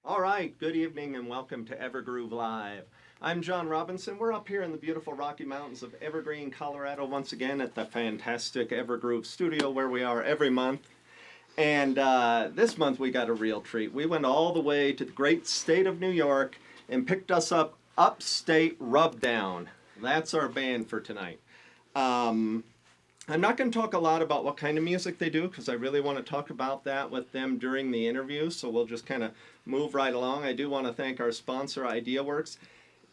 All right, good evening and welcome to Evergroove Live. I'm John Robinson. We're up here in the beautiful Rocky Mountains of Evergreen, Colorado, once again at the fantastic Evergroove Studio where we are every month. And this month we got a real treat. We went all the way to the great state of New York and picked us up Upstate Rubdown. That's our band for tonight. I'm not going to talk a lot about what kind of music they do because I really want to talk about that with them during the interview, so we'll just kind of move right along. I do want to thank our sponsor, IdeaWorks.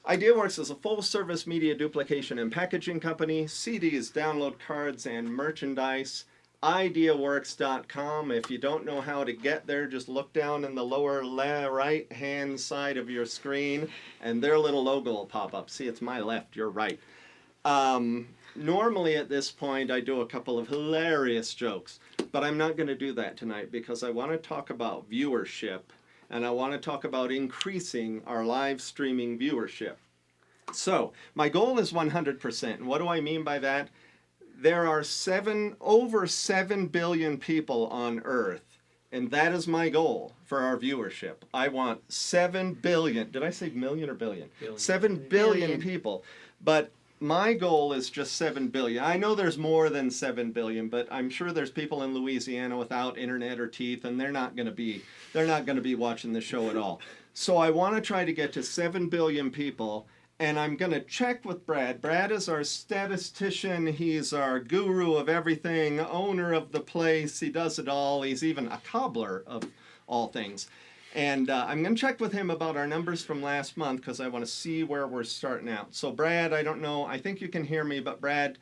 IdeaWorks is a full-service media duplication and packaging company, CDs, download cards, and merchandise. IdeaWorks.com. If you don't know how to get there, just look down in the lower right-hand side of your screen, and their little logo will pop up. See, it's my left, your right. Normally at this point I do a couple of hilarious jokes, but I'm not going to do that tonight because I want to talk about viewership and I want to talk about increasing our live streaming viewership. So my goal is 100%. And what do I mean by that? There are over 7 billion people on Earth, and that is my goal for our viewership. I want 7 billion. Did I say million or billion? Billion. 7 billion people. But my goal is just 7 billion. I know there's more than 7 billion, but I'm sure there's people in Louisiana without internet or teeth, and they're not going to be watching the show at all. So I want to try to get to 7 billion people, and I'm going to check with Brad. Brad is our statistician. He's our guru of everything, owner of the place. He does it all. He's even a cobbler of all things. And I'm going to check with him about our numbers from last month because I want to see where we're starting out. So Brad, I don't know, I think you can hear me, but Brad,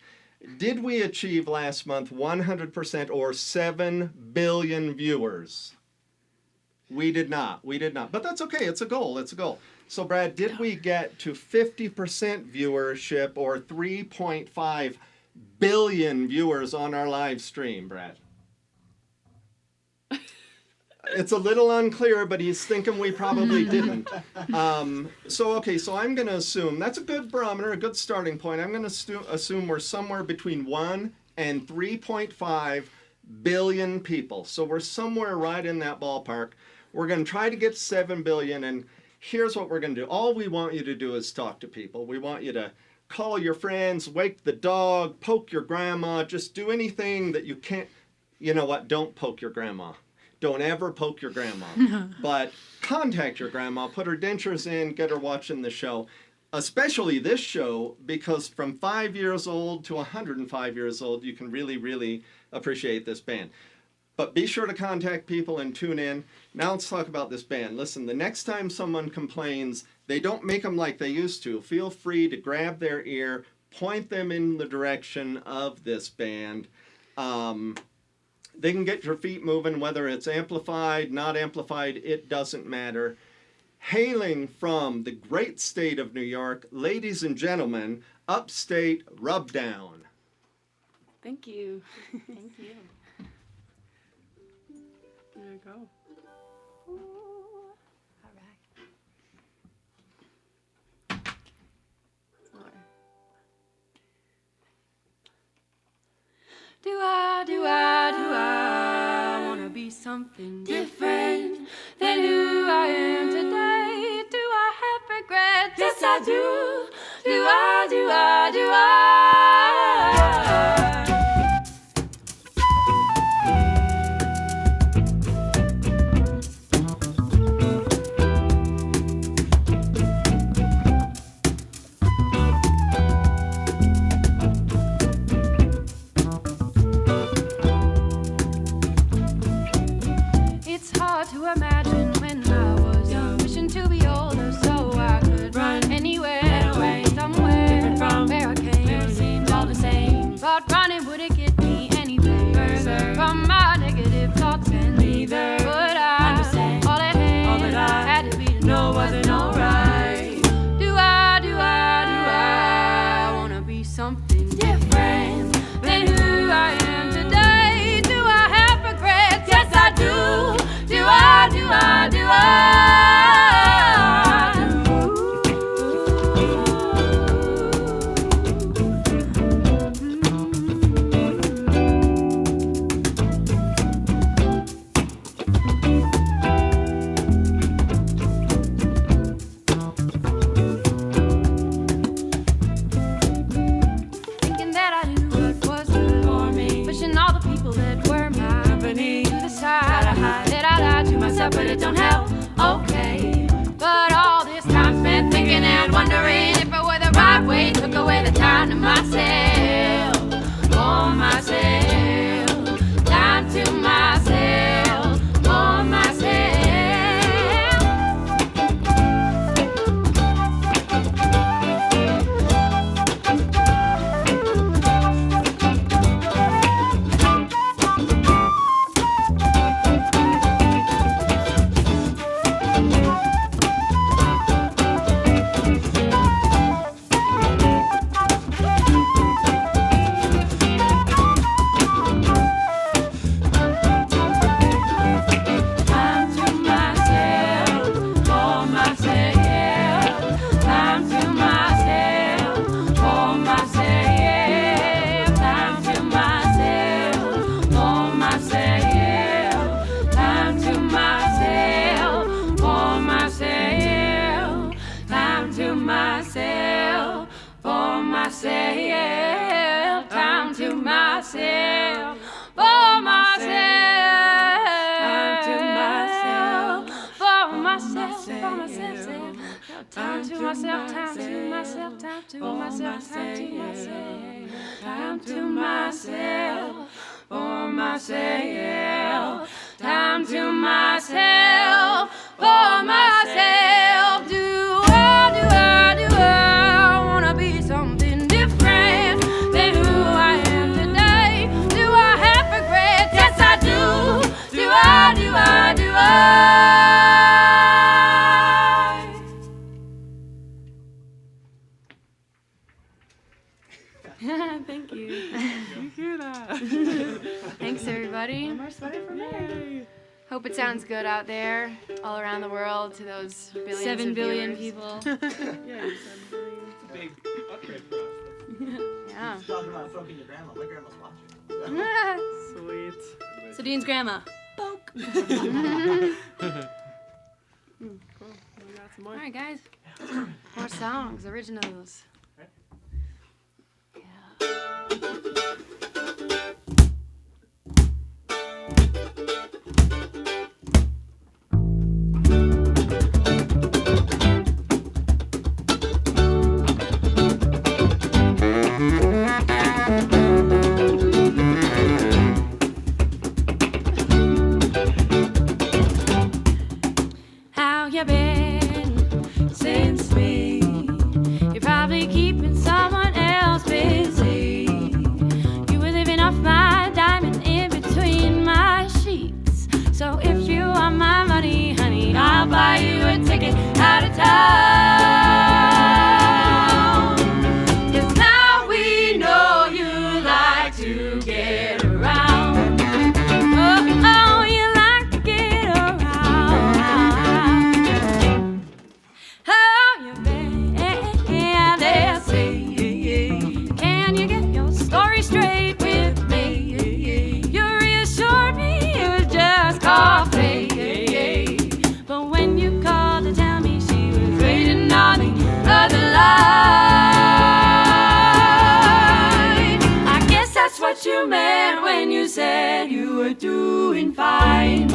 did we achieve last month 100% or 7 billion viewers? We did not. But that's okay. It's a goal. So Brad, did we get to 50% viewership or 3.5 billion viewers on our live stream, Brad? It's a little unclear, but he's thinking we probably didn't. So I'm going to assume, that's a good barometer, a good starting point. I'm going to assume we're somewhere between 1 and 3.5 billion people. So we're somewhere right in that ballpark. We're going to try to get 7 billion, and here's what we're going to do. All we want you to do is talk to people. We want you to call your friends, wake the dog, poke your grandma, just do anything that you can't. You know what? Don't poke your grandma. Don't ever poke your grandma, but contact your grandma, put her dentures in, get her watching the show, especially this show, because from 5 years old to 105 years old, you can really, really appreciate this band. But be sure to contact people and tune in. Now let's talk about this band. Listen, the next time someone complains, they don't make them like they used to. Feel free to grab their ear, point them in the direction of this band. They can get your feet moving, whether it's amplified, not amplified, it doesn't matter. Hailing from the great state of New York, ladies and gentlemen, Upstate Rubdown. Thank you. Thank you. There you go. Ooh. All right. More. Do I wanna be something different than who I am today? Do I have regrets? Yes, I do. Do I? It's hard to imagine when I was young, wishing to be older so I could run anywhere, away, somewhere, different from where I came. Where it seemed all the same, but running wouldn't get me any further from my negative thoughts, and neither would I understand all that I had to be to know wasn't alright. Do I wanna be something different than who I am today? Do I have regrets? Yes, I do. Do I? better, but it don't help. Okay, but all this time spent thinking and wondering if it were the right way, took away the time to myself, for myself, time to myself, for myself. Time to myself, time to myself, time to myself, time to myself, time to myself, for myself, time to myself, for myself. Do I wanna be something different than who I am today? Do I have regrets? Yes, I do. Do I? Thank you. You hear that? Thanks, everybody. More sweater for me. Hope it sounds good out there, all around the world, to those billions 7 of billion viewers. people. Yeah, 7 billion. It's a big upgrade for us. Yeah. Talking about fucking your grandma. My grandma's watching. Sweet. So Dean's grandma. Cool. We got some more. All right, guys. More songs, originals. How you been since me? You're probably keeping someone else busy. You were living off my diamond in between my sheets. So if you want my money, honey, I'll buy you a ticket out of town. 'Cause now we know you like to get around. Oh, you like to get around. How you been? They'll say, can you get your story straight with me? You reassured me it was just coffee. But when you called to tell me she was waiting on the other line, I guess that's what you meant when you said you were doing fine.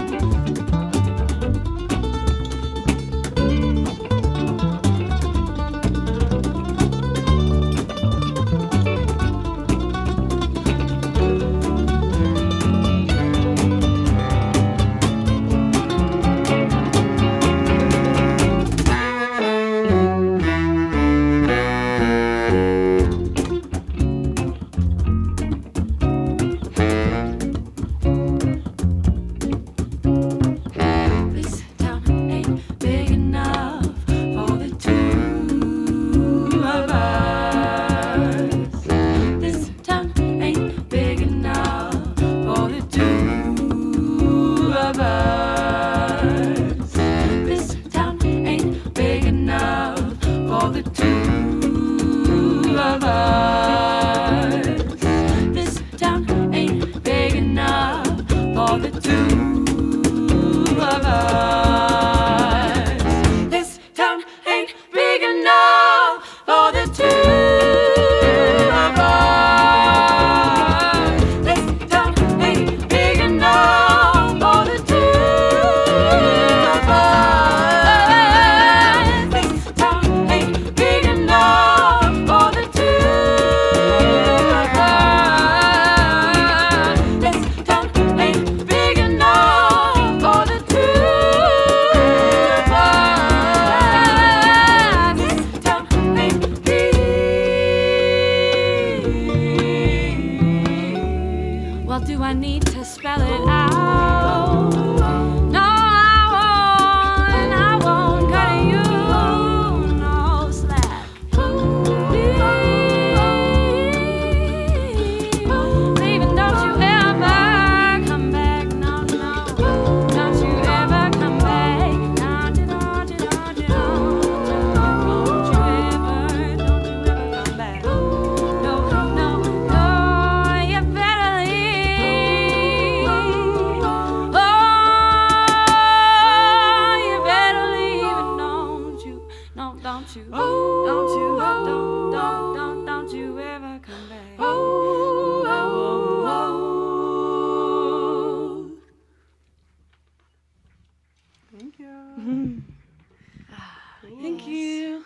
don't you, don't you ever come back. Oh, oh, oh. Thank you. Thank you.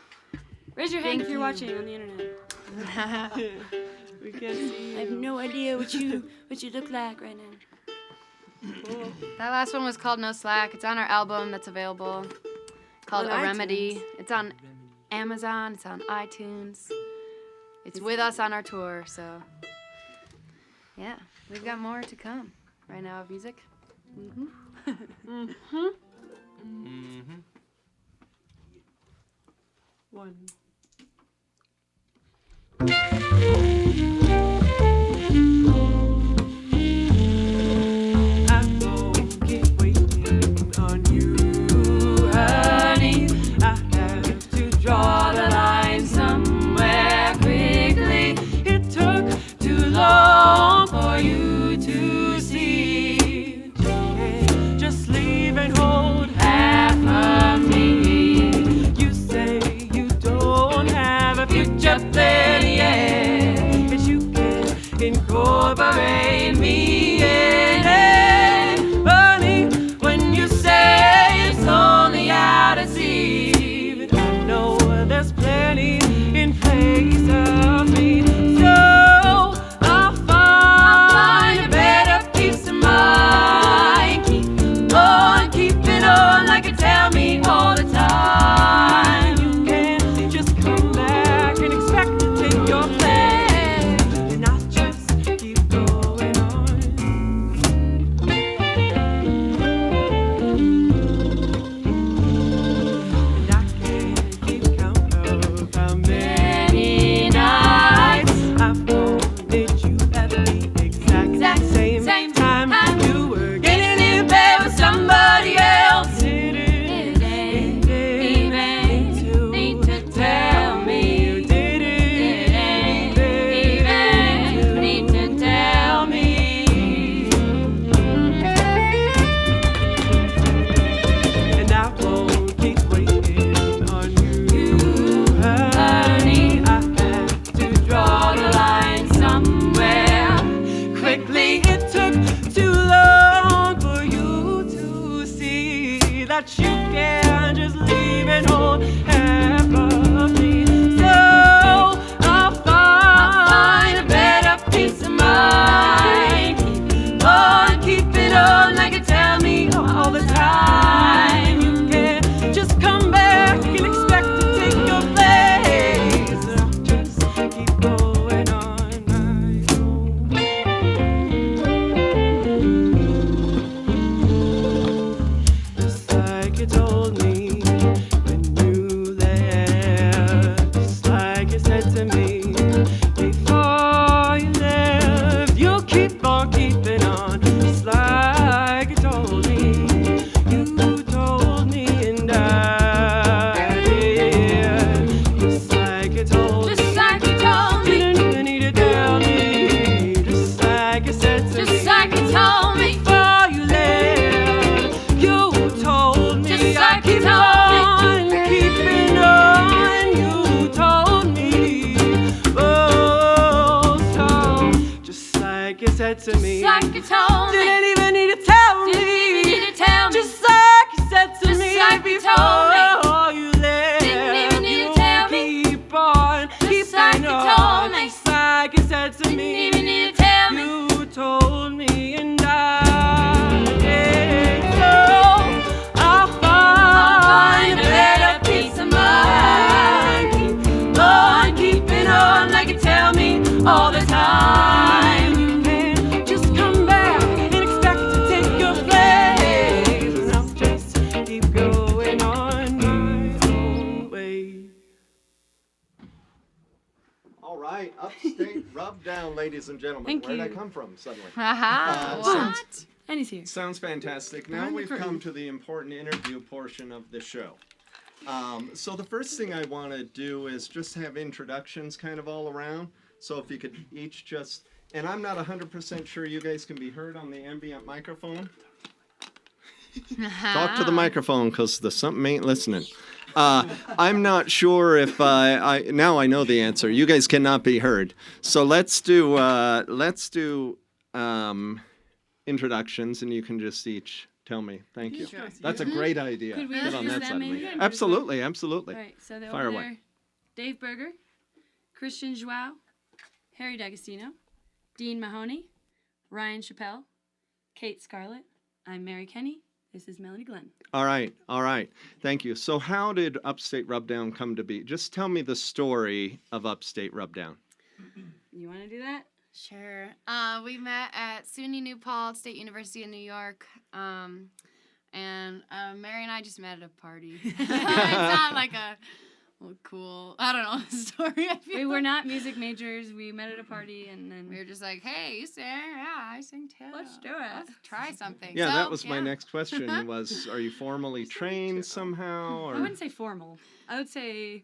Raise your hand if you're watching on the internet. We can see you. I have no idea what you look like right now. Cool. That last one was called No Slack. It's on our album that's available called On A Remedy. iTunes. It's on Amazon. It's on iTunes. It's with us on our tour, so yeah, we've got more to come right now of music. One. I won't keep waiting on you, honey. I have to draw the line somewhere quickly. It took too long for you to see. Can't just leave and hold half of me. You say you don't have a future plan yet, but you can incorporate me in it. Honey, when you say it's only out to sea, but I know there's plenty in place of me. So I'll find a better peace of mind. Keep on keeping on like you tell me all the time. You can't just come back and expect to take your place, and I'll just keep going on. And I can't keep count of how many nights I've wanted you at the exact same time you were getting in bed with somebody else. Didn't even need to tell me. You didn't even need to tell me. And I won't keep waiting on you, honey. I have to draw the line somewhere quickly. It took too long for you to see that you can't just leave and hold half of me. So I'll find a better peace of mind. Keep on keeping on like you tell me all the time. You can't just come back and expect to take your place. I'll just keep going on my own. Just like you told me when you left, just like you said to me before you left. You'll keep on keeping on, just like you told me. You told me, and I did. Just like you told me. Just like you told me. Didn't even need to tell me. Just like you said to me. Just like you told me. Before you left, you told me. Just I like you keep told me. on keeping on. You told me. Oh, so just like you said to me. Just like you told me. Didn't even need to tell me. Didn't even need to tell me. Just like you said to Just me like you before told you left. Didn't even need to tell me. Keep on keeping like you on. told me. Just like you said to Didn't me. even need to tell me. You told me, and I did. So I'll find a better peace of mind. Keep on keeping on like you tell me all the time. You can't just come back and expect to take your place. And I'll just keep going on my own way. All right, Upstate Rubdown, ladies and gentlemen. Thank Where'd I you. come from suddenly? Haha. Sounds, And he's here. sounds fantastic. Now Behind the we've curtain. come to the important interview portion of the show. So the first thing I want to do is just have introductions kind of all around. So if you could each just, and I'm not 100% sure you guys can be heard on the ambient microphone. Talk to the microphone because the something ain't listening. I'm not sure if now I know the answer. You guys cannot be heard. So let's do introductions, and you can just each tell me. Thank you. Sure. That's a great idea. Could we Get on introduce that them side of maybe? me. Yeah, Absolutely, absolutely. All right, so they're Fire over away. there. Dave Berger, Christian Joao, Harry D'Agostino, Dean Mahoney, Ryan Chappelle, Kate Scarlett. I'm Mary Kenny. This is Melanie Glenn. All right, all right. Thank you. So how did Upstate Rubdown come to be? Just tell me the story of Upstate Rubdown. You want to do that? Sure. We met at SUNY New Paltz, State University in New York. And Mary and I just met at a party. It's not like a cool, I don't know, story. I feel We were like. not music majors. We met at a party and then We were just like, hey, you sing? Yeah, I sing too. Let's do it. Let's try something. Yeah, So, that was my yeah. next question was, are you formally trained somehow? Or? I wouldn't say formal. I would say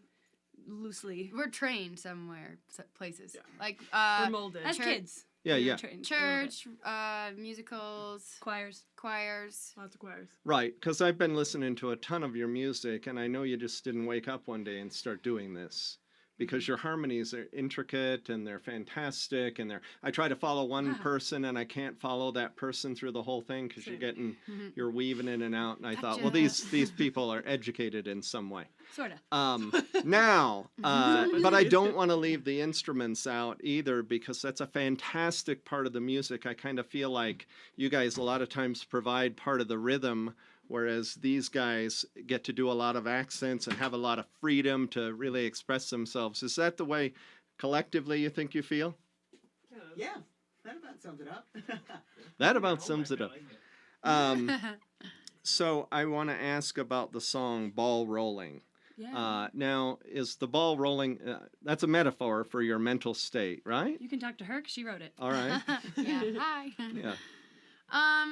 loosely. We're trained somewhere, places. Like We're molded. As Church- kids. Yeah, we were yeah. trained a little bit. church, musicals, Choirs. choirs. Lots of choirs. Right, because I've been listening to a ton of your music, and I know you just didn't wake up one day and start doing this. Because your harmonies are intricate and they're fantastic, and I try to follow one Wow. person and I can't follow that person through the whole thing because Mm-hmm. you're weaving in and out, and I thought, well, Gotcha. these people are educated in some way. Sort of. Now, but I don't want to leave the instruments out either because that's a fantastic part of the music. I kind of feel like you guys a lot of times provide part of the rhythm, whereas these guys get to do a lot of accents and have a lot of freedom to really express themselves. Is that the way collectively you think you feel? Yeah, that about sums it up. That about sums it up. So I want to ask about the song Ball Rolling. Yeah. Now, is the ball rolling, that's a metaphor for your mental state, right? You can talk to her 'cause she wrote it. All right. Yeah, hi. Yeah.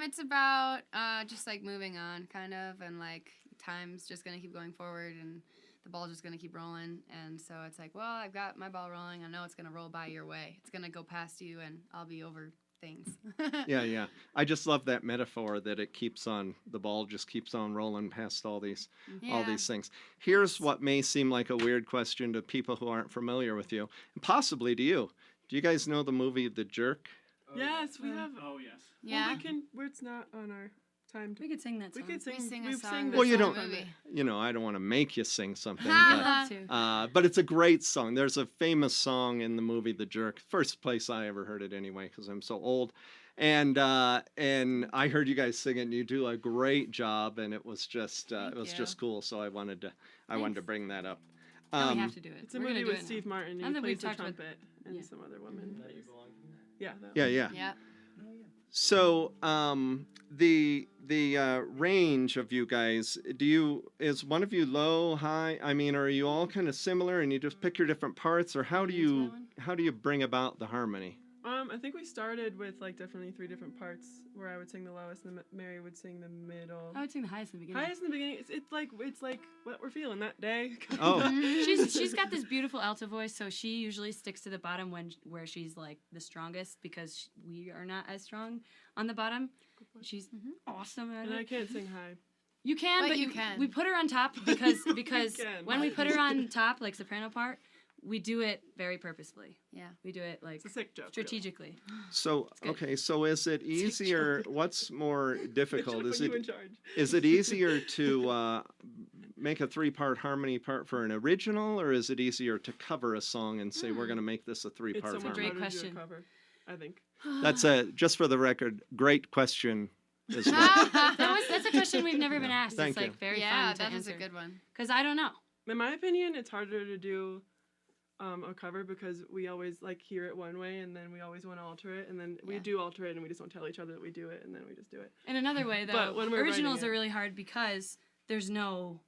It's about just like moving on, kind of, and like time's just gonna keep going forward, and the ball's just gonna keep rolling, and so it's like, well, I've got my ball rolling. I know it's gonna roll by your way. It's gonna go past you, and I'll be over things. Yeah, yeah. I just love that metaphor that it keeps on, the ball just keeps on rolling past all these things. Here's what may seem like a weird question to people who aren't familiar with you, and possibly to you. Do you guys know the movie The Jerk? Yes, we have. Oh, yes. Yeah. Well, we can. Where it's not on our time. We could sing that We song. could sing. sing a We've song sang that's Well, you this don't- song. movie. You know, I don't want to make you sing something, I'd but, love to. but it's a great song. There's a famous song in the movie The Jerk. First place I ever heard it anyway, because I'm so old. And I heard you guys sing it, and you do a great job, and it was just Thank just cool. So I wanted to bring that up. Now we have to do it. It's a We're gonna movie do with it now. Steve Martin. Now And that he we've plays the talked about- trumpet, and yeah. some other woman. Yeah. That Yeah, one. yeah. Yeah. So the range of you guys, is one of you low, high? I mean, are you all kind of similar, and you just pick your different parts, or how do Answer that you one? bring about the harmony? I think we started with like definitely 3 different parts where I would sing the lowest and Mary would sing the middle. I would sing the highest in the beginning. Highest in the beginning. It's like what we're feeling that day. Oh. She's got this beautiful alto voice, so she usually sticks to the bottom where she's like the strongest because we are not as strong on the bottom. She's awesome at And I it. can't sing high. You can, But but you can. We put her on top because can. when we put her on top, like soprano part, we do it very purposefully. Yeah. We do it like It's a sick joke. strategically. So good. okay, so is it easier? What's more difficult? Is you in charge? Is it easier to make a 3-part harmony part for an original, or is it easier to cover a song and say we're going to make this a It's 3-part so much harmony? Great harder to do a question. cover, I think. That's just for the record, great question as well. That's a question we've never been asked. Thank it's like you. very Yeah, fun to that is answer. a good one. Because I don't know. In my opinion, it's harder to do a cover because we always like hear it one way and then we always want to alter it and then we Yeah. do alter it and we just don't tell each other that we do it and then we just do it. In another way, though, But when we're originals writing are it- really hard because there's no,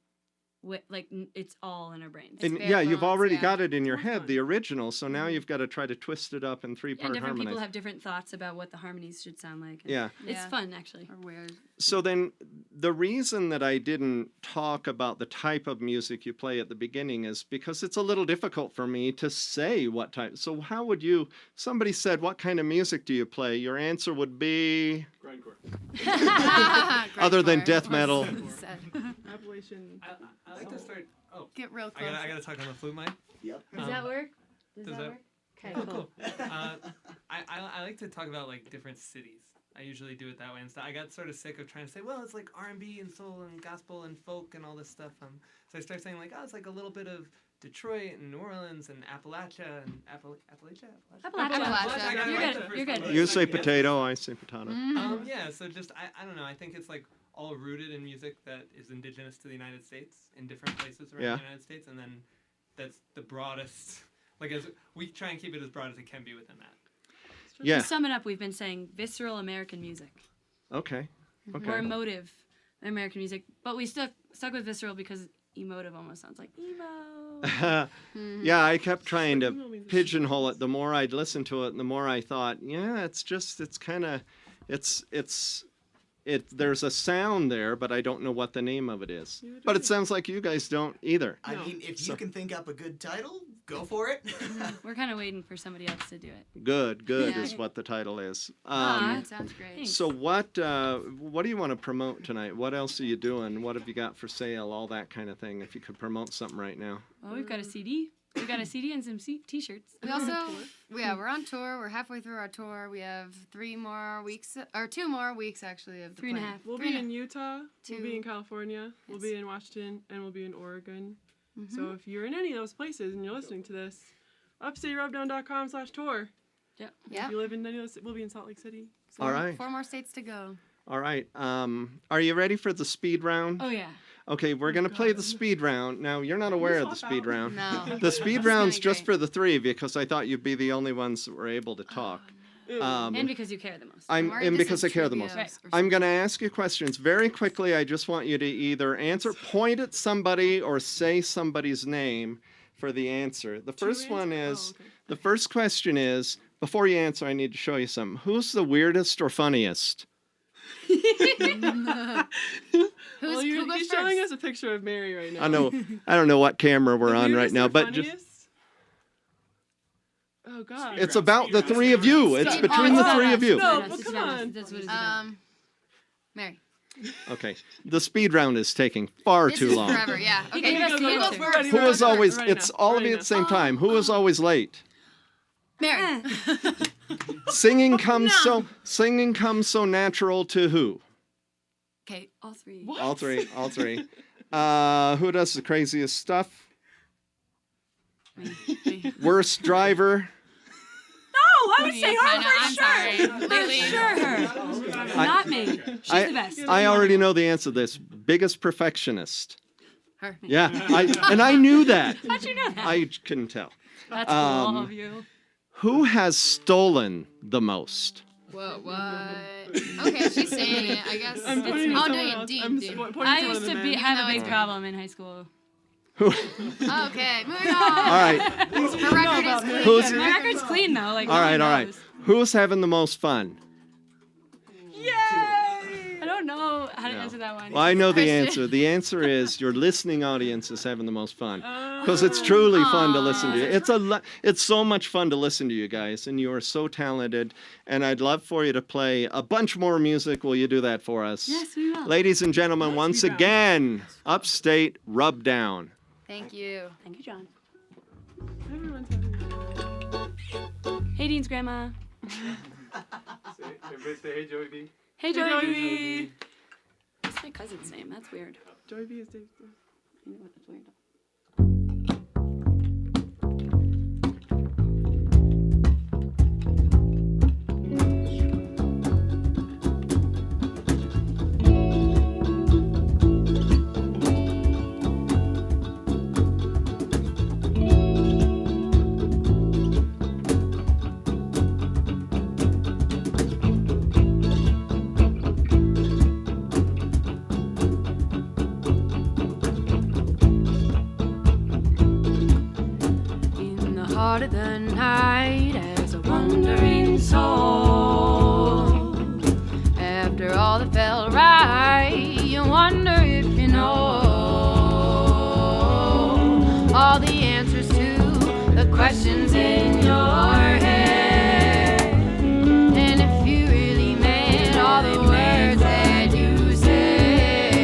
it's all in our brains. And bare yeah, you've bones, already yeah. got it in your More head, fun. the original. So now you've got to try to twist it up in And 3-part different people harmonies. have different thoughts about what the harmonies should sound like. and Yeah. It's Yeah. fun, actually. Or weird. So then, the reason that I didn't talk about the type of music you play at the beginning is because it's a little difficult for me to say what type. So how would you? Somebody said, "What kind of music do you play?" Your answer would be, Grindcore. other than Grindcore death was metal. said. Appalachian. I like to start. Oh, Get real I close. gotta talk on the flute mic. Yep. Does that work? Does does that that- work? Okay, Oh, cool. cool. I like to talk about like different cities. I usually do it that way and stuff. I got sort of sick of trying to say, well, it's like R&B and soul and gospel and folk and all this stuff. So I started saying like, oh, it's like a little bit of Detroit and New Orleans and Appalachia and Appalachia. Appalachia. I got it You're right good, the first you're time. good. You say potato, I say potato. Mhm. Yeah, so just I don't know. I think it's like all rooted in music that is indigenous to the United States in different places around Yeah. the United States, and then that's the broadest. Like as we try and keep it as broad as it can be within that. Yeah. To sum it up, we've been saying visceral American music. Okay. Or Okay. emotive American music. But we stuck with visceral because emotive almost sounds like emo. Yeah, I kept trying to Emo means- pigeonhole it. The more I'd listen to it, the more I thought, yeah, it's kind of, there's a sound there, but I don't know what the name of it is. You But do. it sounds like you guys don't either. I No. mean, if So- you can think up a good title, go for it. We're kind of waiting for somebody else to do it. Good Yeah. is what the title is. That sounds great. Thanks. So what do you want to promote tonight? What else are you doing? What have you got for sale? All that kind of thing. If you could promote something right now. Well, we've got a CD. We've got a CD and some t-shirts. We also, we're on tour. We're halfway through our tour. We have 2 more weeks actually of the 3.5. plan. We'll Three be and in Utah. We'll be two. in California. We'll Yes. be in Washington, and we'll be in Oregon. Mm-hmm. So if you're in any of those places and you're listening to this, upstaterubdown.com/tour. Yep. Yeah. If you live in any of those, we'll be in Salt Lake City. All right. 4 more states to go. All right. Are you ready for the speed round? Oh, yeah. Okay, we're going to play the speed round. Now, you're not aware of the swap speed out? round. No. The speed That's round's gonna be just great. for the three of you because I thought you'd be the only ones that were able to talk. And because you care the most. And because I care the most. Right. I'm going to ask you questions very quickly. I just want you to either answer, point at somebody, or say somebody's name for the answer. The first one is, the first question is, before you answer, I need to show you something. Who's the weirdest or funniest? Well, Who goes he's showing first? us a picture of Mary right now. I know. I don't know what camera we're The on right weirdest now, or but just. funniest? Oh God. It's about the three of you. It's Speed between the round. three of you. No, That's well, what come it's about. on. That's what it's about. Mary. Okay. The speed round is taking far This too is long. forever. Yeah. He Okay. gave us the Who goes answer. first? Who is always, Right it's now, all of right you at now. the same time. Who is always late? Mary. Singing comes so natural to who? Okay. All three. All three. Who does the craziest stuff? Worst driver? Oh, I would say her I'm sorry. Lately. Sure, her. Not me. She's the best. I already know the answer to this. Biggest perfectionist. Her. Yeah, I knew that. How'd you know that? I couldn't tell. That's cool of you. Who has stolen the most? Whoa, what? Okay, she's saying it. I guess. I'm pointing at I'll do someone it. else. Dean. I'm Dean. pointing I to one used of the to men. have No, a big it's problem in high school. Okay, moving on. All right. Her record is clean. Who's- My record's clean though. Like All no right, one all right. knows. Who's having the most fun? I don't know how to No. answer that one. Well, I know the Christian. answer. The answer is your listening audience is having the most fun. Because it's truly fun to listen to you. It's so much fun to listen to you guys, and you are so talented. And I'd love for you to play a bunch more music. Will you do that for us? Yes, we will. Ladies and gentlemen, once be down. again, Upstate Rubdown. Thank you. Thank you, John. Everyone's having Hey, Dean's grandma. Everybody say hey, Joey B. Hey, Joey. Joey. That's my cousin's name. That's weird. Joey B is Dave. You know what? That's weird. In the heart of the night as a wandering soul. After all that felt right, you wonder if you know all the answers to the questions in your head. And if you really meant all the words that you said,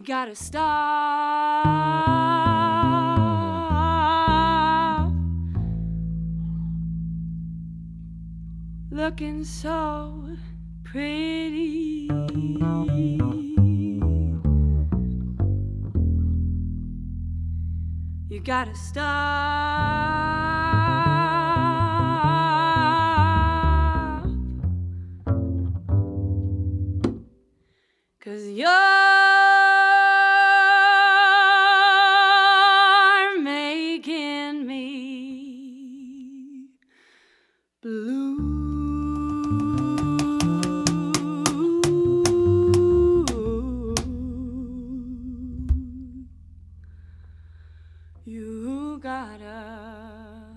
gotta stop looking so pretty. You gotta stop, 'cause you're making me blue. You gotta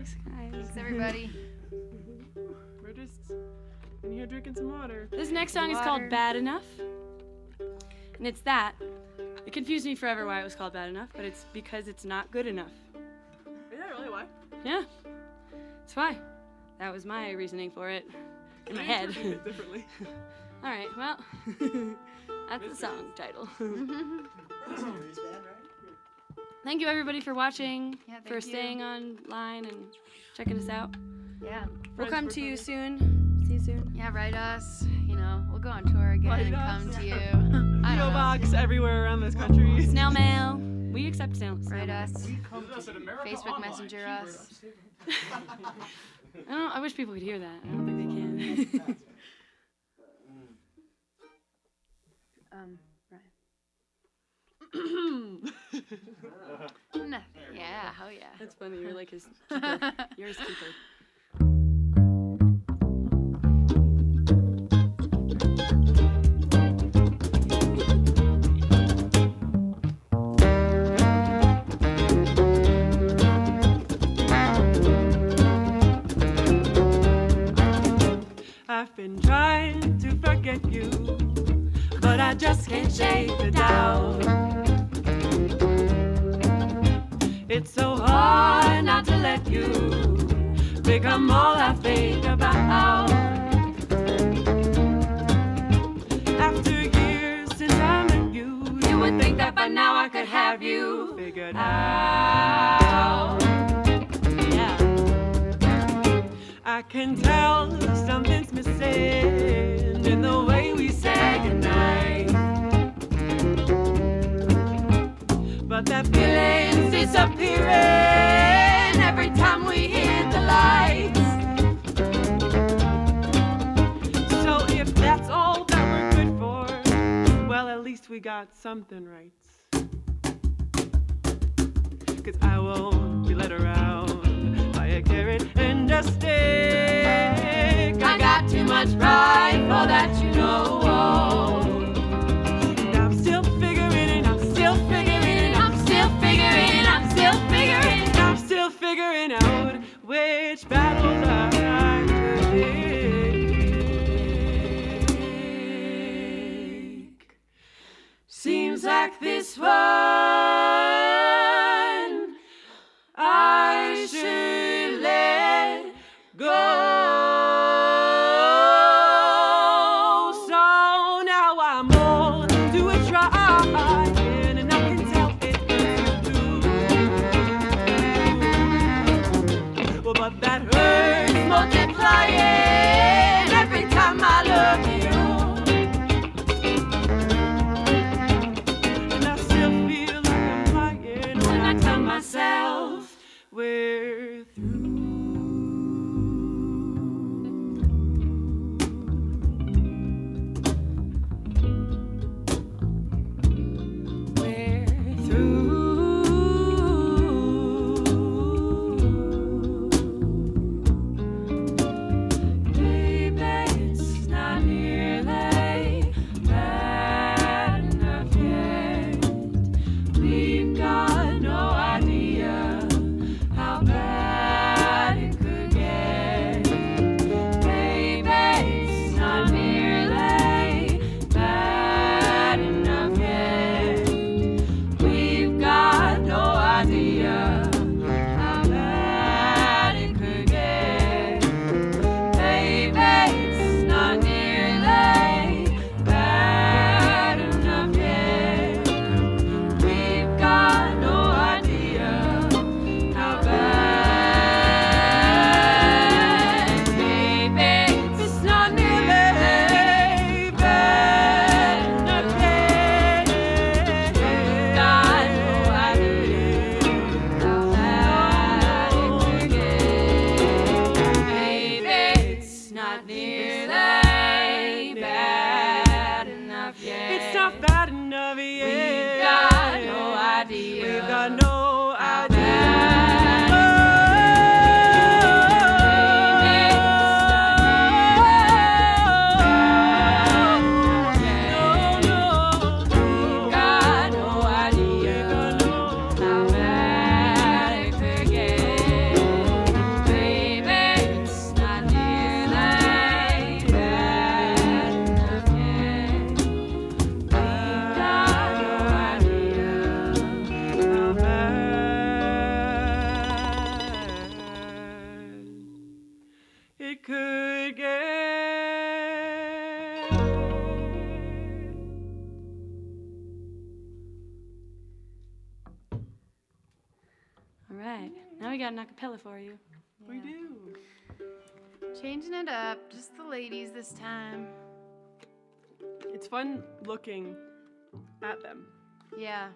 Thanks, guys. Thanks, everybody. We're just in here drinking some water. This next song is Water. called Bad Enough. And it's that. It confused me forever why it was called Bad Enough, but it's because it's not good enough. Is that really why? Yeah. That's why. That was my reasoning for it in my I head. interpreted it differently. All right, well, that's the song title. Thank you, everybody, for watching, Yeah, thank for you. staying online and checking us out. Yeah. We'll Friends come for to you Friends. soon. See you soon. Yeah, write us. You know, we'll go on tour again Write and us. come to you. I PO don't know. box everywhere around this country. Snail mail. We accept snail Write mail. us. Visit us at America Facebook Online. Messenger us. I wish people could hear that. I don't think they can. No. Yeah, oh yeah. That's funny. You're like his keeper. You're his keeper. I've been trying to forget you, but I just can't shake the doubt. It's so hard not to let you become all I think about. After years since I met you, you would think that by now I could have you figured out. Yeah. I can tell something's missing in the way we say goodnight. But that feeling's disappearing every time we hit the lights. So if that's all that we're good for, well, at least we got something right. 'Cause I won't be led around by a carrot and a stick. I got too much pride for that, you know. And I'm still figuring it, I'm still figuring it, I'm still figuring, I'm still figuring, I'm still figuring out which battles I could take. Seems like this one I should let go. So now I'm all to a try, and I can tell it is true. Well, but that hurts multiplying every time I look at you. And I still feel like I'm lying when I tell myself we're through. We're through. Baby, it's not nearly bad enough yet. We've got no idea how bad it could get. Baby, it's not nearly bad enough yet. We've got no idea how bad it could get. Baby, it's not nearly bad enough yet. We've got no idea how bad. Baby, it's not nearly bad enough yet. We've got no idea how bad it could get. Baby, it's not nearly bad enough yet. It's not bad enough yet. We've got no idea. We've got no idea. We've got no idea how bad it could get. Now we got an acapella for you. We do. Changing it up, just the ladies this time. It's fun looking at them. Yeah.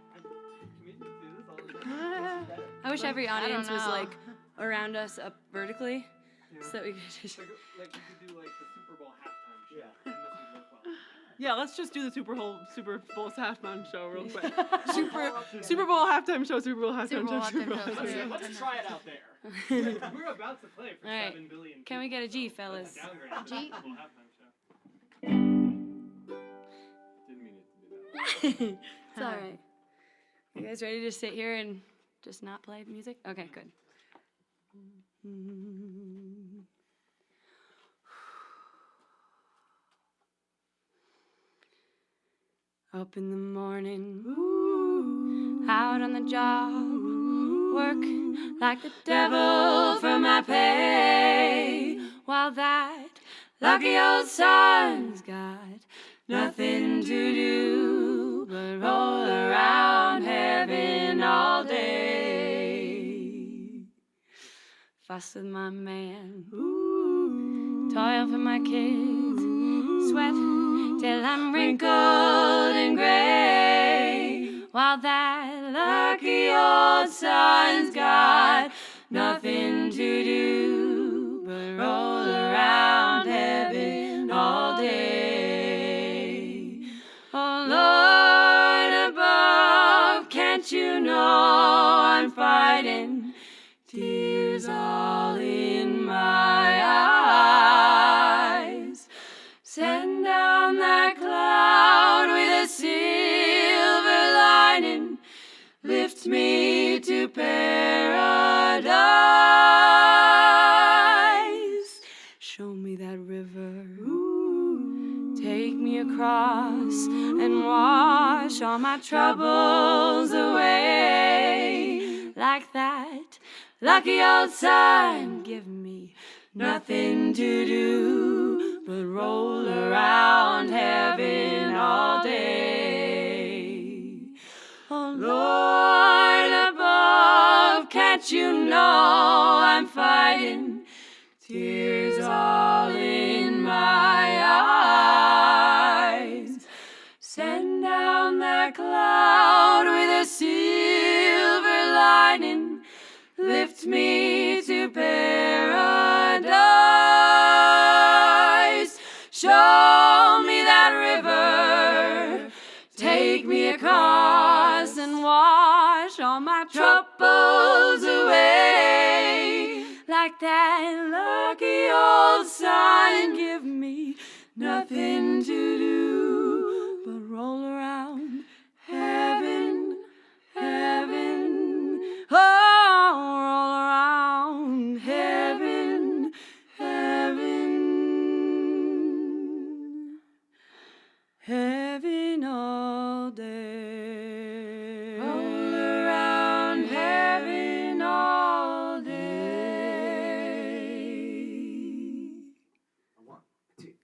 I wish every I don't audience was know. like around us up vertically, so that we could just. Like you could do like the Super Bowl halftime show. Yeah. And this would work well. Yeah, let's just do the Super Bowl halftime show real quick. Super Bowl halftime show. Super Bowl halftime show. Super Bowl halftime show. Let's try it out there. We're about to play for All right. 7 billion. Can we get a G, people, so fellas? let's downgrade it to the G? Super Bowl halftime show. Didn't mean it to do that. It's all right. You guys ready to sit here and just not play music? Okay, good. Up in the morning, out on the job, work like the devil for my pay, while that lucky old son's got nothing to do but roll around heaven all day. Fuss with my man, toil for my kids, sweat till I'm wrinkled and gray, while that lucky old son's got nothing to do but roll around heaven all day. Oh Lord above, can't you know I'm fighting tears all in my eyes? Send down that cloud with a silver lining, lift me to paradise. Show me that river, take me across and wash all my troubles away. Like that lucky old sun, give me nothing to do but roll around heaven all day. Oh Lord above, can't you know I'm fighting tears all in my eyes? Send down that cloud with a silver lining, lift me to paradise. Show me that river, take me across and wash all my troubles away. Like that lucky old sun, give me nothing to do but roll around heaven, heaven. Oh, roll around heaven, heaven, heaven all day. Roll around heaven all day. One, two.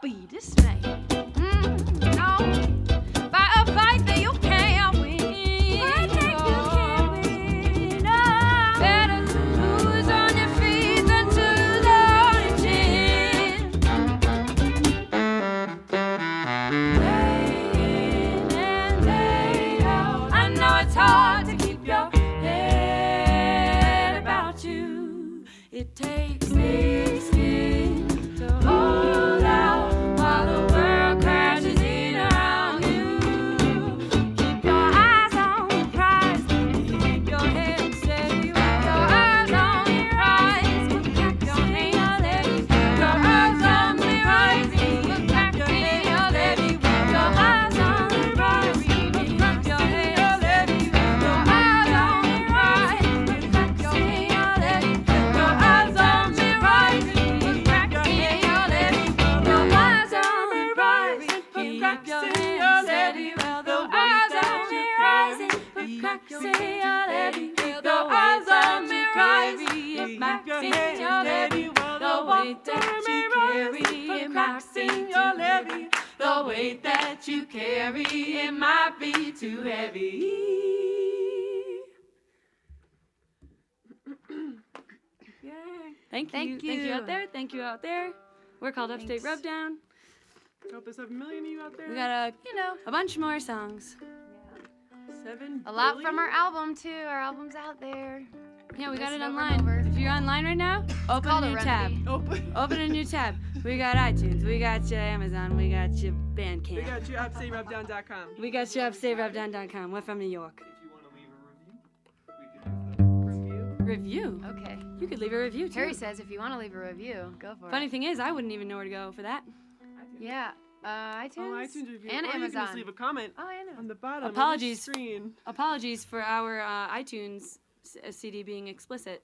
be dismayed. No, by a fight that you can't win. Better to lose on your feet than to lose on your chin. Day in and day out, I know it's hard to keep your head about you. It takes thick skin to hold out while the world crashes in around you. Keep your eyes on the prize, keep your head steady with your eyes on the prize. Look back, your hand lady, your eyes on the prize. Look back, your hand lady, with your eyes on the prize. Look back, your hand lady, with your eyes on the prize. Look back, your hand lady, with your eyes on the prize. Look back, your hand lady, with your eyes on the prize. Keep your hand steady while the eyes on the prize. Look back, your hand lady, with the eyes on the prize. It might seem your levy, the weight that you carry. It might seem your levy, the weight that you carry. It might be too heavy. Thank you. Thank Thank you out you. there. Thank you out there. We're called Upstate Thanks. Rubdown. Hope there's 7 million of you out there. We got You know, a bunch more songs. 7 a lot billion? from our album too. Our album's out there. Yeah, we got it Listen over and online. over. If you're online right now, open called a a new tab. remedy. Open a new tab. We got iTunes. We got your Amazon. We got your We Bandcamp. got you UpstateRubdown.com. We got your UpstateRubdown.com. We're from New York. If you want to leave a review, we can use that. Review. Review. Okay. You could leave a review too. Harry says if you want to leave a review, go for Funny it. thing is, I wouldn't even know where to go for that. Yeah. iTunes. Oh, iTunes review. And or Amazon. you can just leave a comment Oh, I know. on the bottom Apologies. of the screen. Apologies for our iTunes CD being explicit.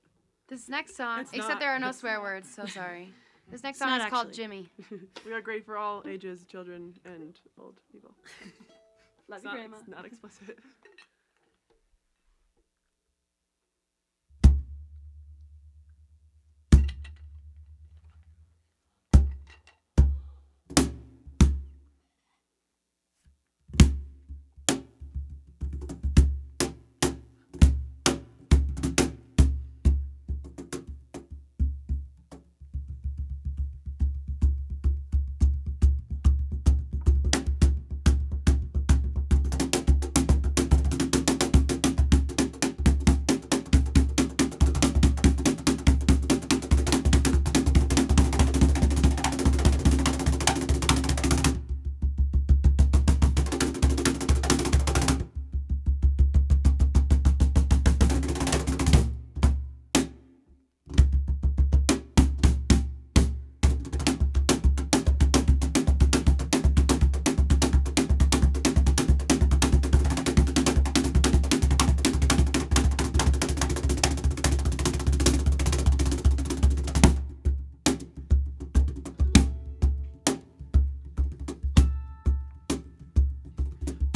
This next song, It's except not. there are no swear words, so sorry. This next It's song not is called actually. Jimmy. We are great for all ages, children and old people. Love It's you, not, Grandma. it's not explicit.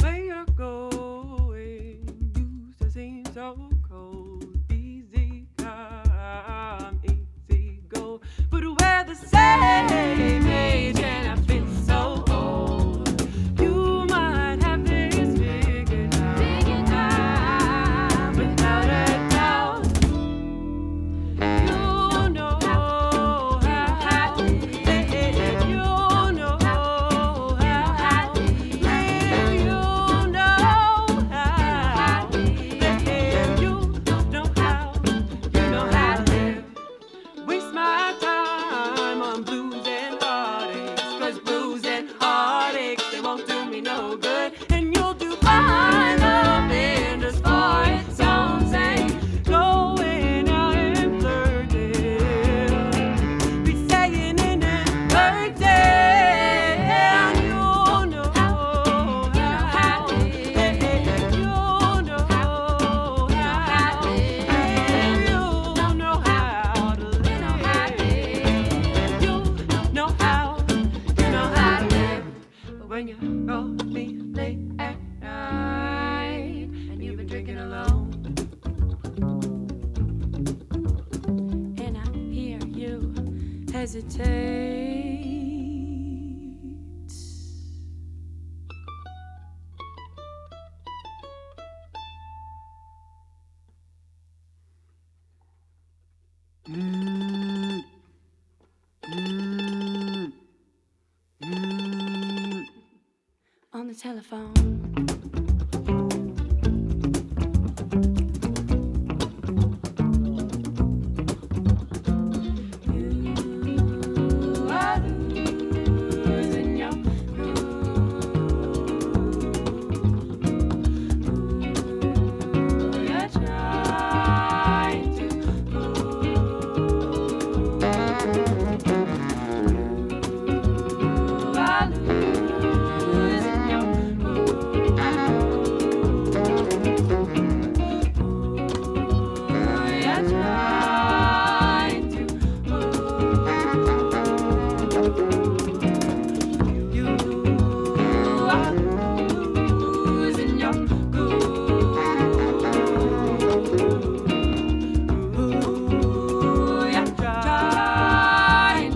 Where you're going used to seem so cold. Easy come, easy go. But we're the same age and I feel so old. You might have this figured out without a doubt. You know how, you know how, waste my time on blues and heartaches, 'cause blues and heartaches, they won't do me no good. And you'll do fine up in just for its own sake, going out and flirting, be saying in and flirting. You know how, you know how, you know how to live. You know how to live. But when you call me late at night and you've been drinking alone, And I hear you hesitate. on the telephone. You are losing your groove. You're trying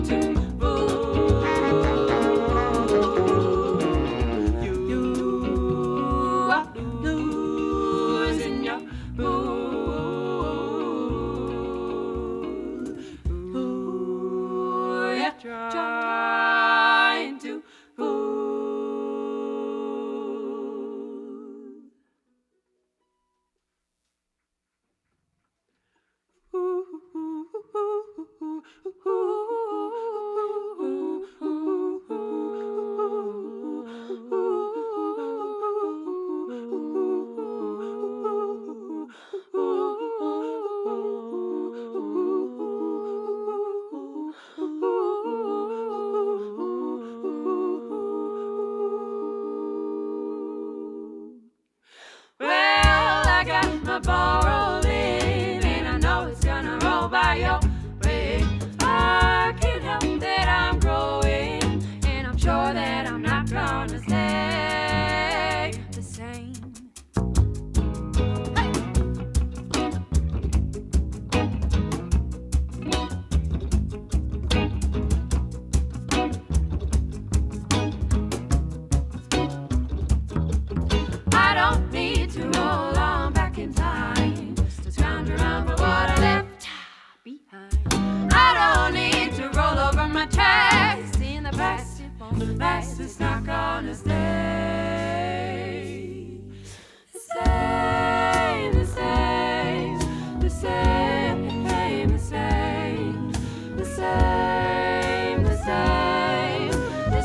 to trying to Well, I got my ball rolling, and I know it's gonna roll by your way. I can't help that I'm growing, and I'm sure that I'm not gonna stay the same. I don't need to roll on back in time to scrounge around for what I left behind. I don't need to roll over my tracks in the past. The past is not gonna stay the same, the same, the same, the same, the same, the same, the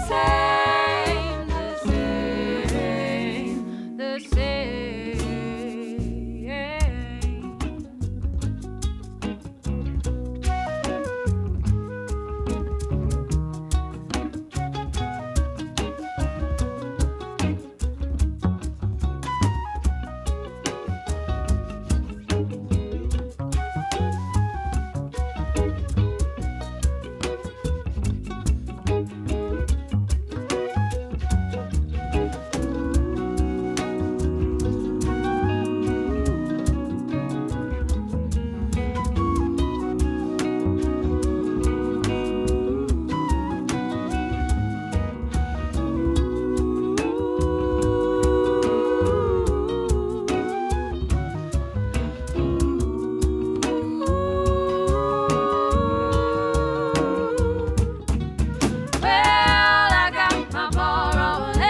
same, the same, Well, I got my ball rolling.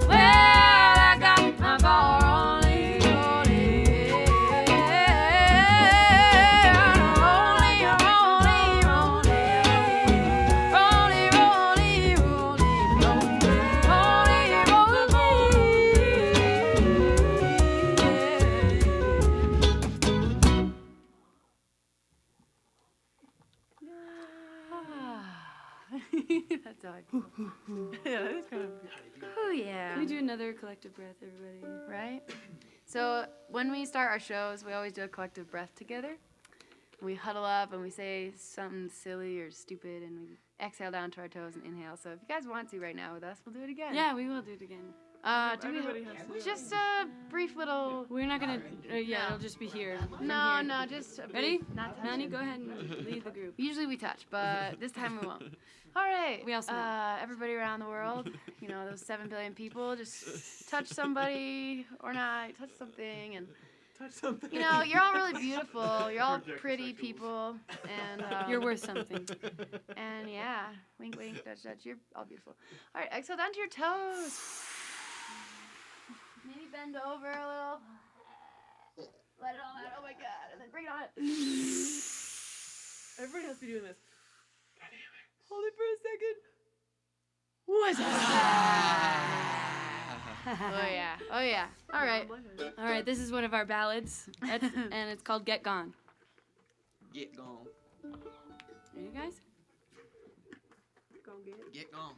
Well, I got my ball rolling, rolling, rolling, rolling, rolling, rolling, That's all I can. Yeah, that was kind of. Oh yeah. Can we do another collective breath, everybody? Right? So when we start our shows, we always do a collective breath together. We huddle up and we say something silly or stupid, and we exhale down to our toes and inhale. So if you guys want to right now with us, we'll do it again. Yeah, we will do it again. Do we just a brief little. We're not gonna. Yeah, it'll just be here. from No, here. no, just a Ready? brief, not Nani, touching. go ahead and lead the group. Usually we touch, but this time we won't. All right. We also know. Everybody around the world, you know, those 7 billion people, just touch somebody or not, touch something and touch something. You know, you're all really beautiful. You're all pretty people, and You're worth something. And yeah, wink, wink, touch, touch. You're all beautiful. All right, exhale down to your toes. Maybe bend over a little. Let it all out. Oh my God! And then bring it on. Everybody has to be doing this. God damn it. Hold it for a second. Oh yeah. Oh yeah. All right. All right, this is one of our ballads, and it's called Get Gone. Get gone. Are you guys? Go and get it. Get gone.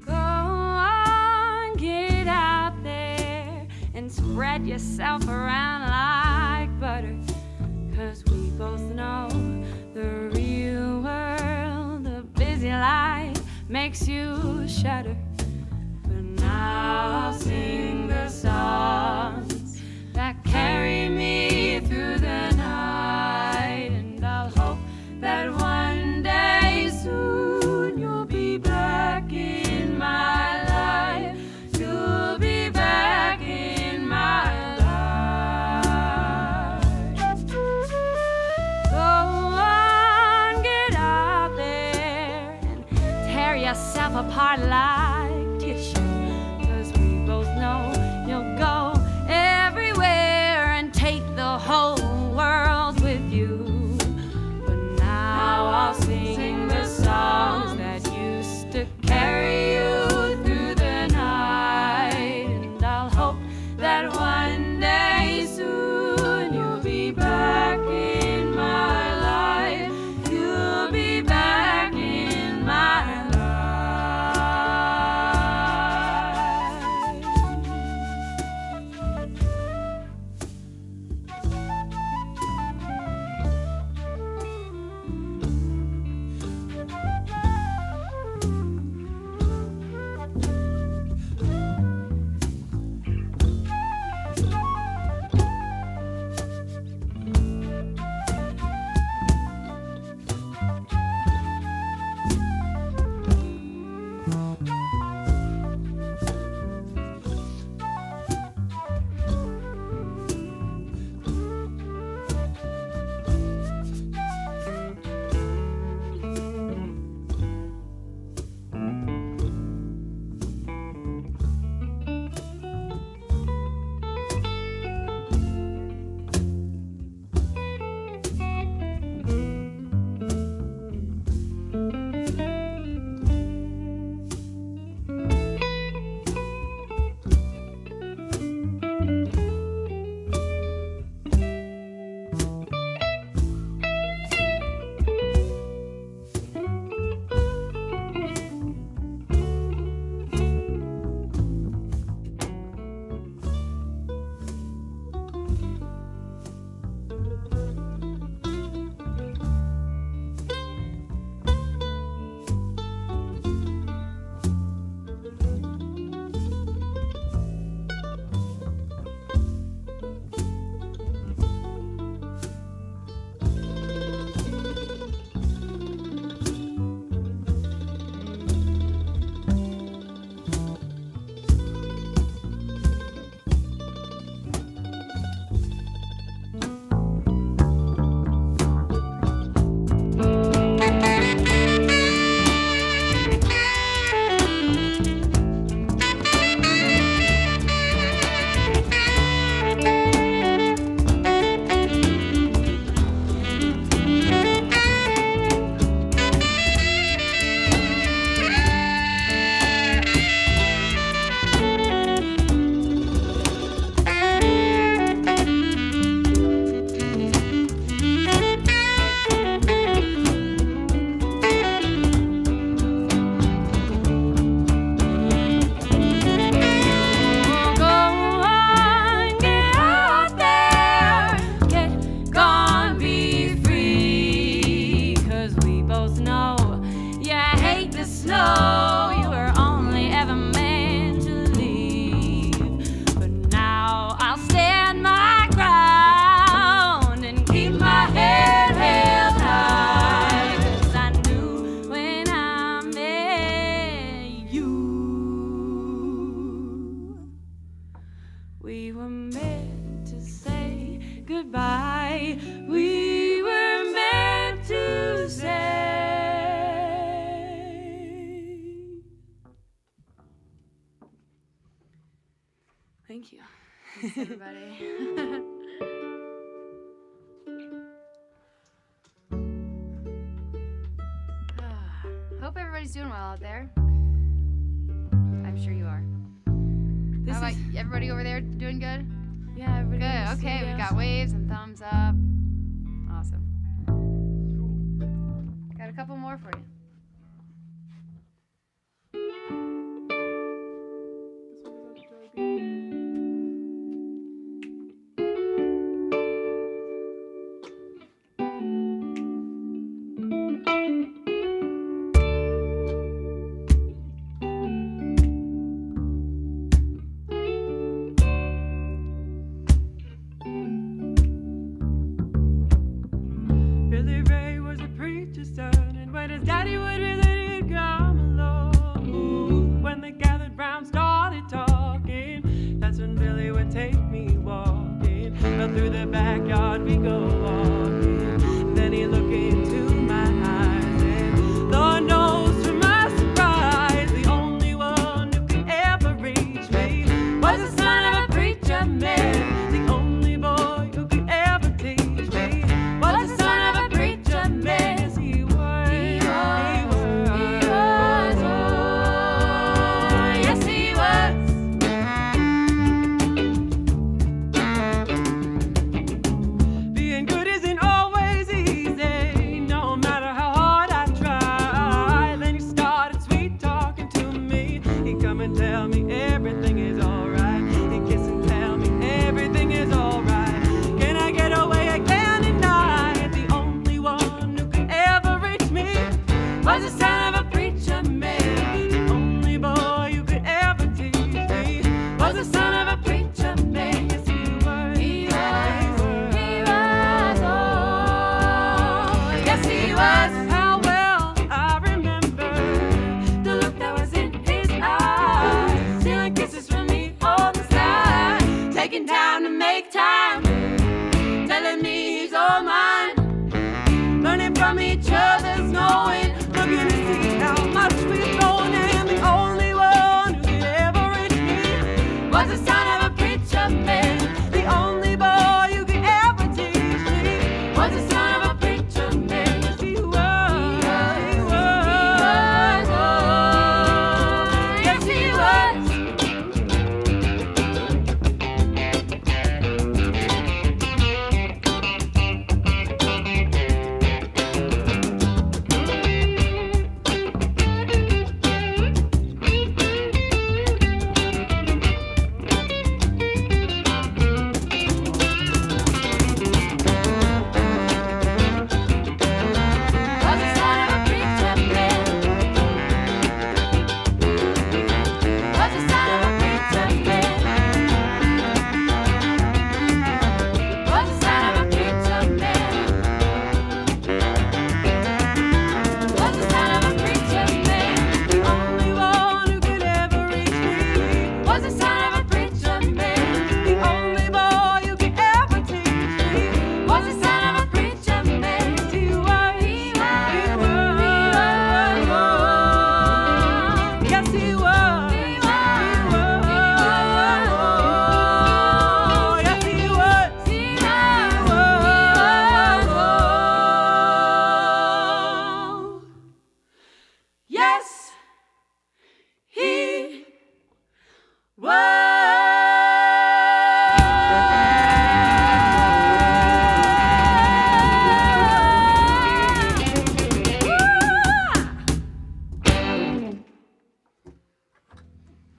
Go on, get out there and spread yourself around like butter. 'Cause we both know the real world, the busy life makes you shudder. But now I'll sing the songs that carry me through the night, and I'll hope that one day soon you'll be back in my life. You'll be back in my life. Go on, get out there and tear yourself apart like tissue. 'Cause we both know you'll go everywhere and take the whole world with you. But now I'll sing the songs that used to carry you through the night, and I'll hope that one day soon you'll be back in my life. You'll be back in my life. Thank you. Thanks, everybody. Hope everybody's doing well out there. I'm sure you are. This How about is everybody over there doing good? yeah. Everybody in the Good. Okay, we studio. got waves and thumbs up. Awesome. I got a couple more for you. Billy Ray was a preacher's son, and when his daddy would visit, he'd come along. Ooh, when they gathered round, started talking, that's when Billy would take me walking. But through the backyard we go walking. Then he'd look into my eyes, and Lord knows to my surprise, the only one who could ever reach me was the son of a preacher man. The only boy who could ever teach me was the son of a preacher man. Yes, he was. He was. Oh, yes, he was. Being good isn't always easy, no matter how hard I try. Then he started sweet talking to me. He'd come and tell me everything is alright. He'd kiss and tell me everything is alright. Can I get away again tonight? The only one who could ever reach me was the son of a preacher man. The only boy who could ever teach me was the son of a preacher man. Yes, he was. He was. Oh, yes, he was. How well I remember the look that was in his eyes, stealing kisses from me on the side, taking time to make time, telling me he's all mine, learning from each other's knowing, looking to see how much we've grown, and the only one who could ever reach me was the son of a preacher man. The only boy who could ever teach me was the son of a preacher man. Yes, he was. He was. Oh, yes, he was. Was the son of a preacher man. Was the son of a preacher man. Was the son of a preacher man. Was the son of a preacher man. The only one who could ever reach me was the son of a preacher man. The only boy who could ever teach me was the son of a preacher man. Yes, he was. He was. Yes, he was. He was. Yes, he was. He was. Yes, he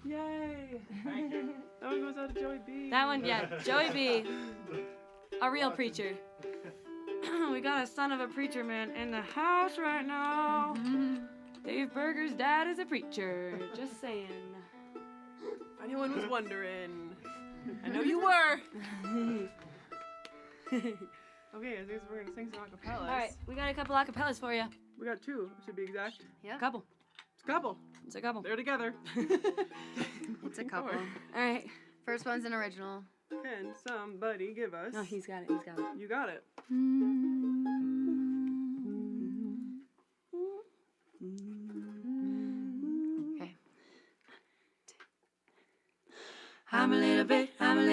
Yay! That one goes out to Joey B. That one, yeah. Joey B. A real preacher. We got a son of a preacher man in the house right now. Dave Berger's dad is a preacher. Just saying. If anyone was wondering, I know you were. Okay, I guess we're gonna sing some acapellas. All right, we got a couple acapellas for you. We got two, to be exact. Yeah. Couple. It's a couple. It's a couple. They're together. It's a couple. All right. First one's an original. Can somebody give us? No, he's got it. He's got it. You got it. Okay. I'm a little bit a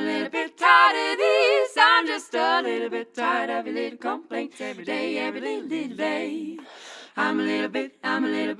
little bit tired of these. I'm just a little bit tired of your little complaints every day, every little day. I'm a little bit tired of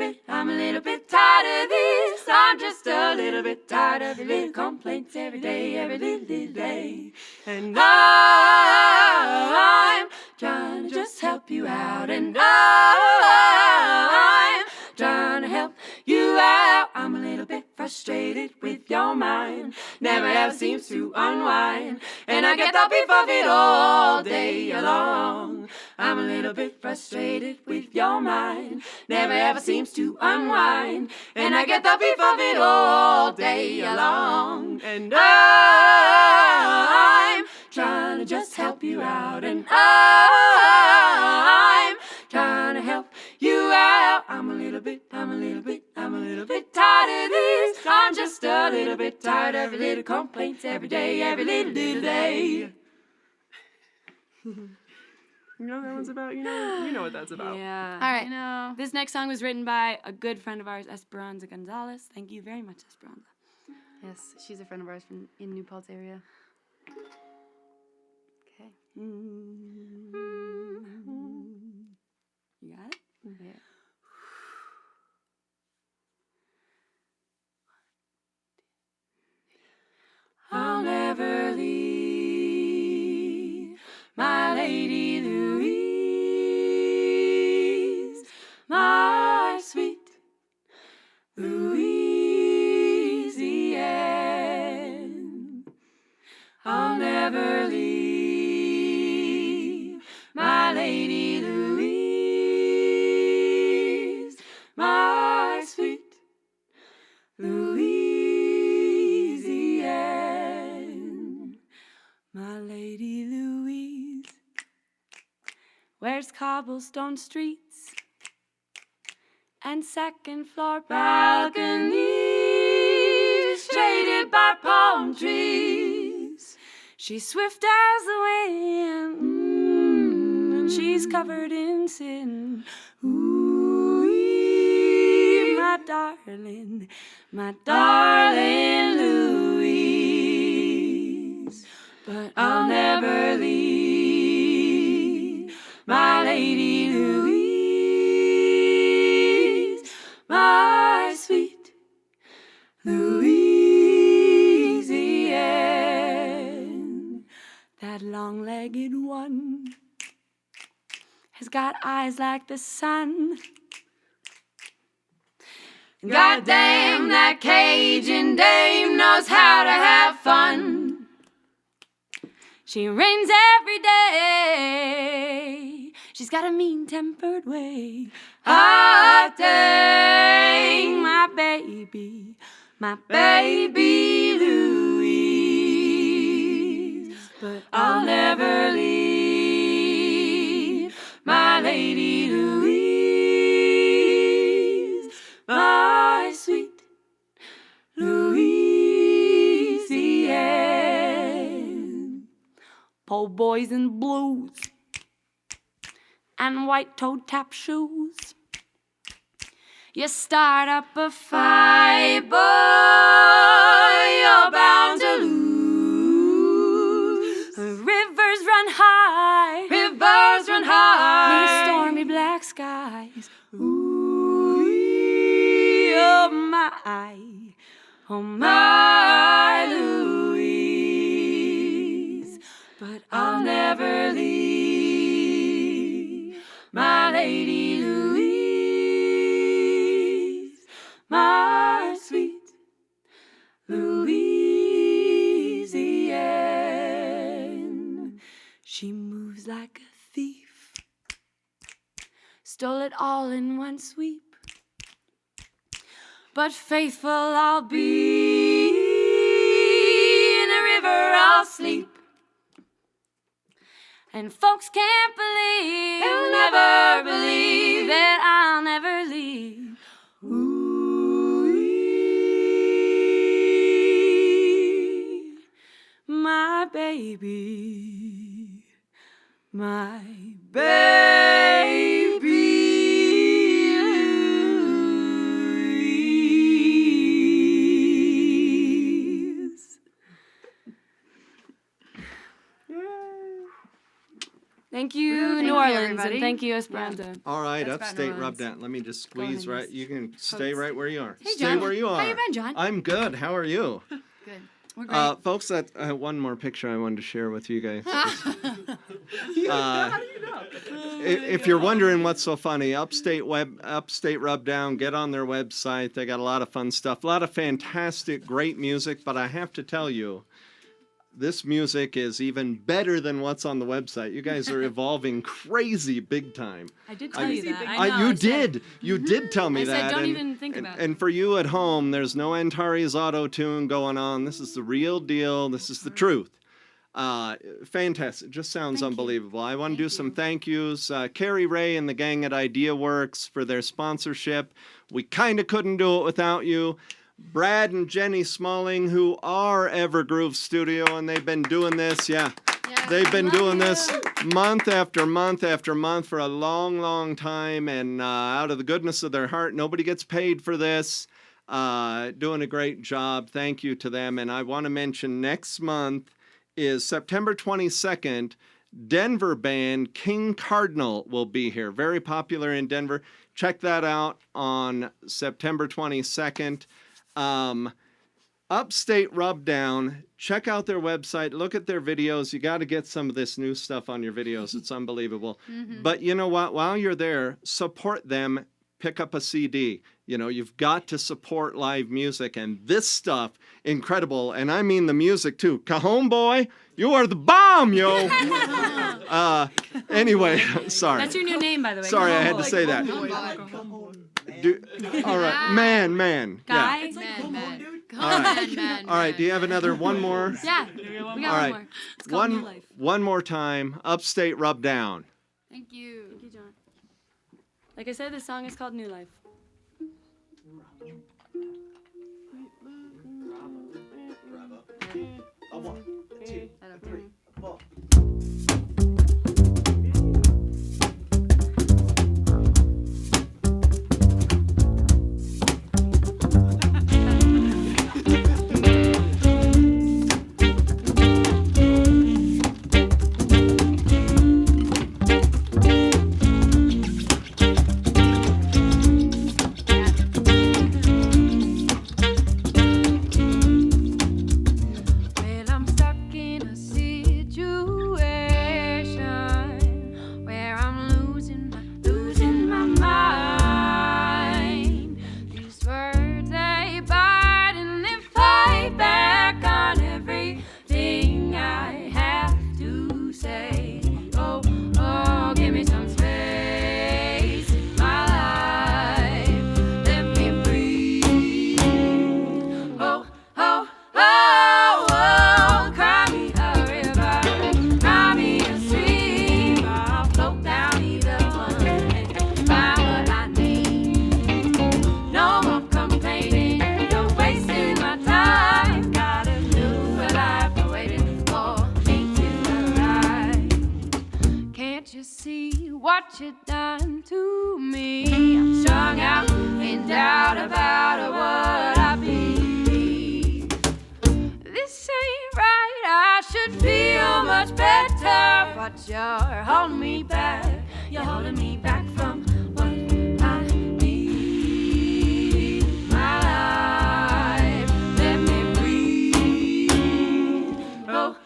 this. I'm just a little bit tired of your little complaints every day, every little day. And I'm trying to just help you out. And I'm trying to help you out. I'm a little bit frustrated with your mind. Never ever seems to unwind. And I get the beef of it all day long. I'm a little bit frustrated with your mind. Never ever seems to unwind. And I get the beef of it all day long. And I'm trying to just help you out. And I'm trying to help you out. I'm a little bit tired of this. I'm just a little bit tired of your little complaints every day, every little day. You know what that one's about? You know what that's about. Yeah. All right. You know. This next song was written by a good friend of ours, Esperanza Gonzalez. Thank you very much, Esperanza. Yes, she's a friend of ours from in New Paltz area. Okay. You got it? Yeah. I'll never leave my Lady Louise, my sweet Louisiane. I'll never leave my Lady Louise, my sweet Louisiane. My Lady Louise wears cobblestone streets and second-floor balconies shaded by palm trees. She's swift as the wind, and she's covered in sin. Ooh, my darling Louise. But I'll never leave my Lady Louise, my sweet Louisiane. That long-legged one has got eyes like the sun. God damn, that Cajun dame knows how to have fun. She rains every day. She's got a mean-tempered way. Ah, dang, my baby Louise. But I'll never leave my Lady Louise, my sweet Louisiane. Po' boys in blues and white toe-tap shoes. You start up a fight, boy, you're bound to lose. Rivers run high, beneath stormy black skies. Ooh, oh my Louise. But I'll never leave my Lady Louise, my sweet Louisiane. She moves like a thief, stole it all in one sweep. But faithful I'll be, in a river I'll sleep. And folks can't believe, they'll never believe that I'll never leave. Ooh, my baby, my baby Louise. Thank you, Woo, thank New you, Orleans, everybody. and thank you, Esperanza. All right, That's about Upstate New Orleans. Rubdown. Let me just Go ahead, squeeze right. yes. You can stay Pokes. right where you are. Hey, Stay John. where you are. How you been, John? I'm good. How are you? Good. We're great. Folks, that one more picture I wanted to share with you guys. If you're wondering what's so funny, Upstate Rubdown, get on their website. They got a lot of fun stuff, a lot of fantastic, great music. But I have to tell you, this music is even better than what's on the website. You guys are evolving crazy big time. I did tell you that. I know, You I said- did tell me I that. said, don't and, even think and, about it. And for you at home, there's no Antares auto-tune going on. This is the real deal. This is the truth. Fantastic. Just sounds unbelievable. I want to do some thank yous. Carrie Ray and the gang at IdeaWorks for their sponsorship. We kind of couldn't do it without you. Brad and Jenny Smalling, who are Evergroove Studio, and they've been doing this, they've been doing this month after month after month for a long, long time, and out of the goodness of their heart, nobody gets paid for this. Doing a great job. Thank you to them. And I want to mention next month is September 22nd. Denver band King Cardinal will be here. Very popular in Denver. Check that out on September 22nd. Upstate Rubdown, check out their website, look at their videos. You got to get some of this new stuff on your videos. It's unbelievable. But you know what? While you're there, support them. Pick up a CD. You know, you've got to support live music, and this stuff, incredible. And I mean the music too. Cajon boy, you are the bomb, yo. Anyway, sorry. That's your new name, by the way. Sorry, I Come had on. to say that. All right, man. Guy? Yeah. Man. All right. All right. Do you have another one more? Yeah, we got All one right. more. It's called New Life. One more time. Upstate Rubdown. Thank you. Thank you, John. Like I said, this song is called New Life. I don't care. Well, I'm stuck in a situation where I'm losing my mind. These words they bite and they fight back on everything I have to say. Oh, give me some space in my life. Let me breathe. Oh, cry me a river, cry me a stream. I'll float down either one and find what I need. No more complaining, you're wasting my time. Got a new life waiting for me to arrive. Can't you see what you done to me? I'm strung out in doubt about what I be. This ain't right, I should feel much better, but you're holding me back. You're holding me back from what I need. My life, let me breathe. Oh,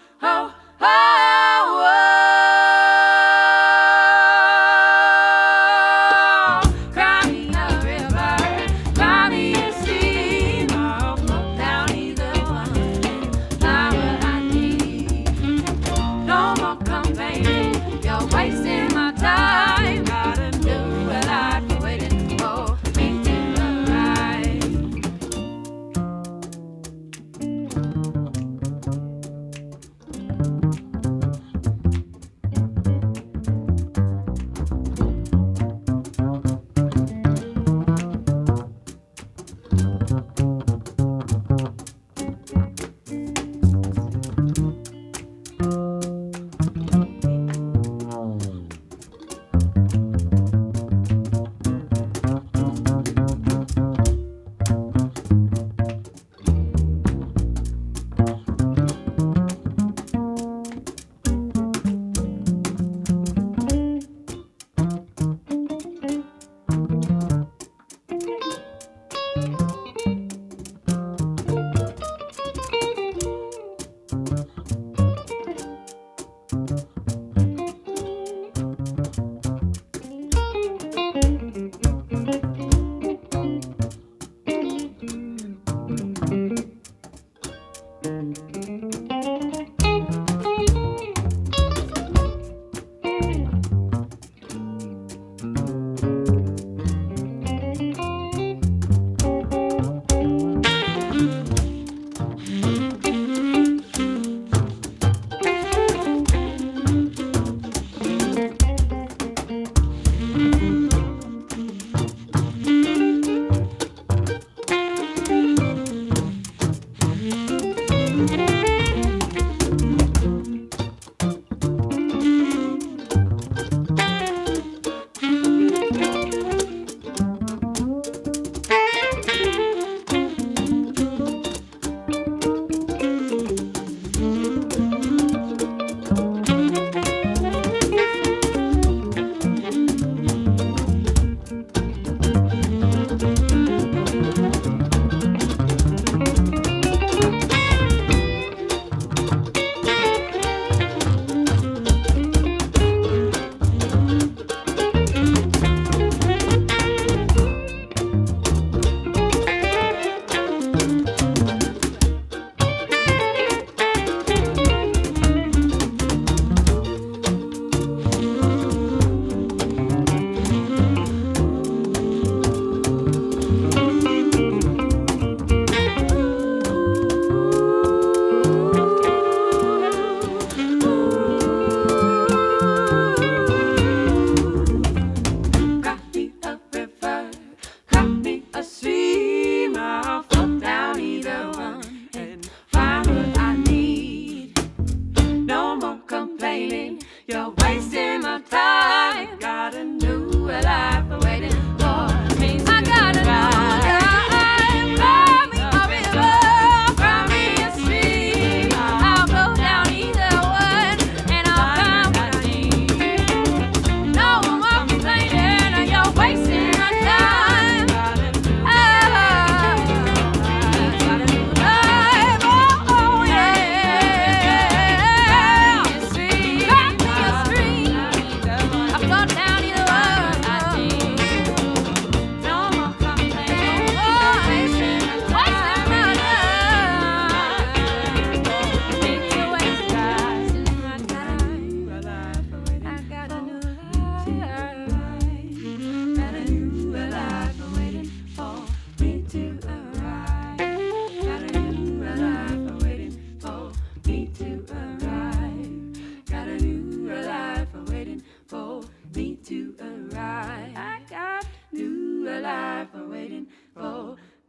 cry me a river, cry me a stream. I'll float down either one and find what I need. No more complaining, you're wasting my time. Got a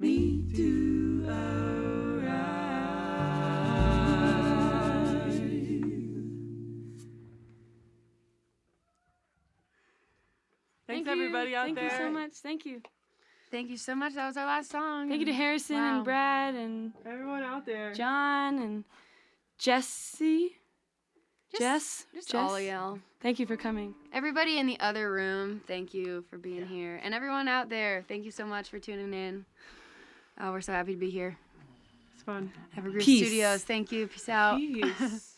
me to arrive. Thanks everybody out there. Thank you so much. Thank you. Thank you so much. That was our last song. Thank you to Harrison Wow. and Brad and Everyone out there. John and Jesse. Just Jess? all of y'all. Thank you for coming. Everybody in the other room, thank you for being here. And everyone out there, thank you so much for tuning in. Oh, we're so happy to be here. It's fun. Evergroove Peace. Studios, thank you. Peace out. Peace.